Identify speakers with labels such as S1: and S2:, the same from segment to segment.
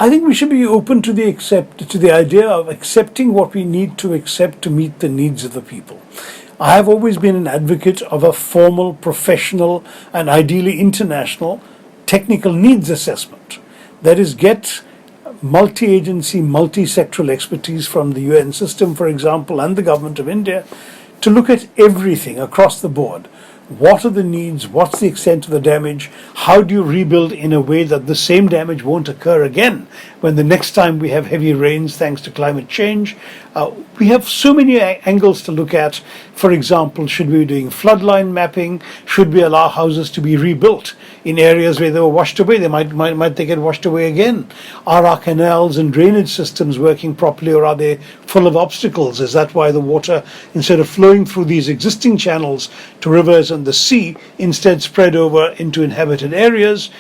S1: I think we should be open to the idea of accepting what we need to accept to meet the needs of the people. I have always been an advocate of a formal, professional, and ideally international technical needs assessment. That is, get multi-agency, multi-sectoral expertise from the UN system, for example, and the government of India to look at everything across the board. What are the needs? What's the extent of the damage? How do you rebuild in a way that the same damage won't occur again when the next time we have heavy rains thanks to climate change? We have so many angles to look at. For example, should we be doing floodline mapping? Should we allow houses to be rebuilt in areas where they were washed away? Might they get washed away again? Are our canals and drainage systems working properly, or are they full of obstacles? Is that why the water, instead of flowing through these existing channels to rivers and the sea, instead spread over into inhabited areas?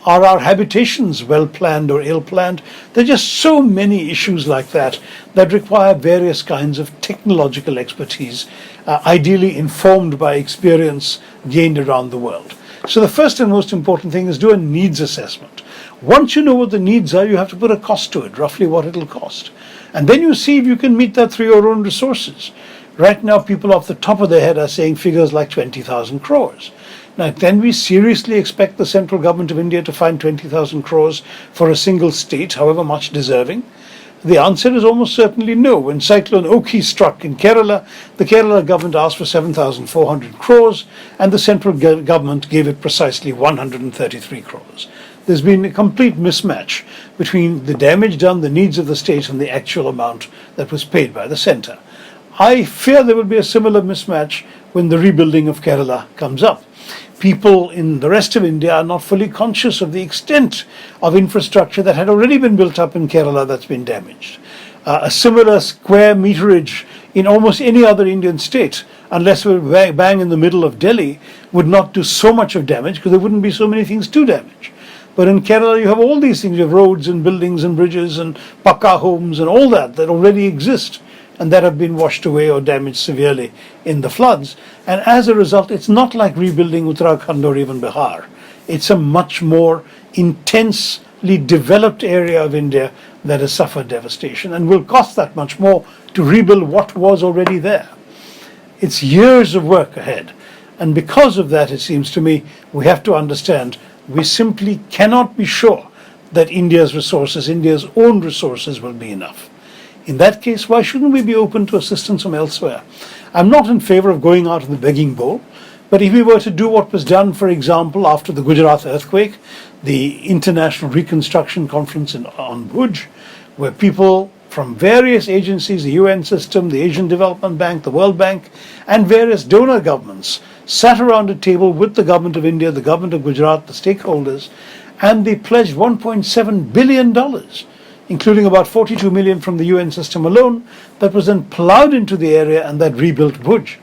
S1: Are our habitations well planned or ill planned? There are just so many issues like that that require various kinds of technological expertise, ideally informed by experience gained around the world. So the first and most important thing is do a needs assessment. Once you know what the needs are, you have to put a cost to it, roughly what it'll cost. And then you see if you can meet that through your own resources. Right now, people off the top of their head are saying figures like 20,000 crores. Now, can we seriously expect the central government of India to find 20,000 crores for a single state, however much deserving? The answer is almost certainly no. When Cyclone Oki struck in Kerala, the Kerala government asked for 7,400 crores, and the central government gave it precisely 133 crores. There's been a complete mismatch between the damage done, the needs of the state, and the actual amount that was paid by the centre. I fear there will be a similar mismatch when the rebuilding of Kerala comes up. People in the rest of India are not fully conscious of the extent of infrastructure that had already been built up in Kerala that's been damaged. A similar square meterage in almost any other Indian state, unless we're bang in the middle of Delhi, would not do so much of damage because there wouldn't be so many things to damage. But in Kerala, you have all these things. You have roads and buildings and bridges and pakka homes and all that already exist and that have been washed away or damaged severely in the floods. And as a result, it's not like rebuilding Uttarakhand or even Bihar. It's a much more intensely developed area of India that has suffered devastation and will cost that much more to rebuild what was already there. It's years of work ahead. And because of that, it seems to me, we have to understand we simply cannot be sure that India's own resources will be enough. In that case, why shouldn't we be open to assistance from elsewhere? I'm not in favor of going out of the begging bowl, but if we were to do what was done, for example, after the Gujarat earthquake, the International Reconstruction Conference on Bhuj, where people from various agencies, the UN system, the Asian Development Bank, the World Bank, and various donor governments sat around a table with the government of India, the government of Gujarat, the stakeholders, and they pledged $1.7 billion, including about 42 million from the UN system alone, that was then plowed into the area and that rebuilt Bhuj.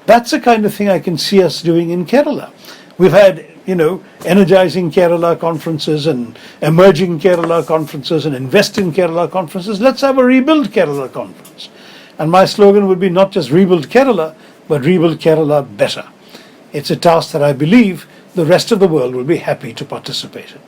S1: That's the kind of thing I can see us doing in Kerala. We've had, energizing Kerala conferences and emerging Kerala conferences and invest in Kerala conferences. Let's have a rebuild Kerala conference. And my slogan would be not just rebuild Kerala, but rebuild Kerala better. It's a task that I believe the rest of the world will be happy to participate in.